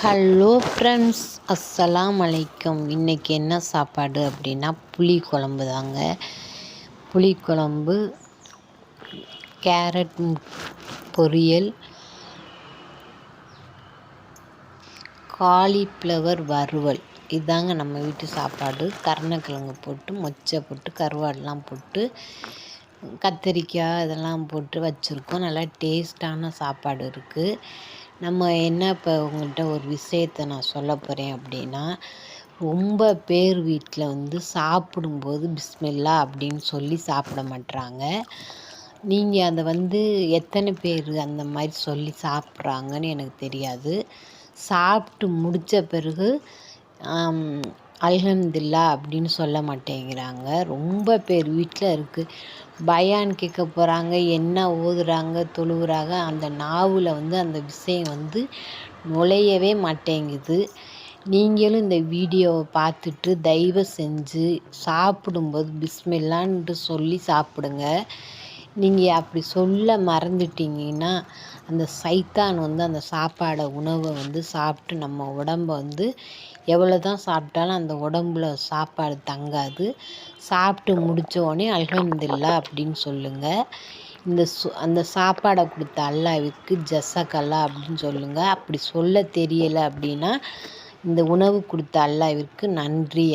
Hello friends, அஸ்ஸலாம் அலைக்கும். இன்றைக்கி என்ன சாப்பாடு அப்படின்னா புளிக்குழம்பு தாங்க. புளிக்குழம்பு, கேரட் பொரியல், காலிஃப்ளவர் வறுவல். இதாங்க நம்ம வீட்டு சாப்பாடு. கருணக்கிழங்கு போட்டு, மொச்சை போட்டு, கருவாடெலாம் போட்டு, கத்திரிக்காய் இதெல்லாம் போட்டு வச்சுருக்கோம். நல்லா டேஸ்டான சாப்பாடு இருக்குது. நம்ம என்ன இப்போ உங்கள்கிட்ட ஒரு விஷயத்தை நான் சொல்ல போகிறேன் அப்படின்னா, ரொம்ப பேர் வீட்டில் சாப்பிடும்போது பிஸ்மில்லா அப்படின்னு சொல்லி சாப்பிட மாட்றாங்க. நீங்கள் அதை எத்தனை பேர் அந்த மாதிரி சொல்லி சாப்பிட்றாங்கன்னு எனக்கு தெரியாது. சாப்பிட்டு முடித்த பிறகு அல்ஹம்துலில்லா அப்படின்னு சொல்ல மாட்டேங்கிறாங்க. ரொம்ப பேர் வீட்டில் இருக்குது. பயான் கேட்க போகிறாங்க, என்ன ஓதுறாங்க, தொழுகிறாங்க, அந்த நாவில் அந்த விஷயம் நுழையவே மாட்டேங்குது. நீங்களும் இந்த வீடியோவை பார்த்துட்டு தயவு செஞ்சு சாப்பிடும்போது பிஸ்மில்லான்ட்டு சொல்லி சாப்பிடுங்க. நீங்கள் அப்படி சொல்ல மறந்துட்டீங்கன்னா அந்த சைத்தான் அந்த சாப்பாடை உணவை சாப்பிட்டு நம்ம உடம்பை எவ்வளோ தான் சாப்பிட்டாலும் அந்த உடம்புல சாப்பாடு தங்காது. சாப்பிட்டு முடித்த உடனே அல்ஹம்துலில்லா அப்படின்னு சொல்லுங்கள். அந்த சாப்பாடை கொடுத்த அல்லாஹ்விற்கு ஜஸக்கல்லா அப்படின்னு சொல்லுங்கள். அப்படி சொல்ல தெரியலை அப்படின்னா இந்த உணவு கொடுத்த அல்லாஹ்விற்கு நன்றி.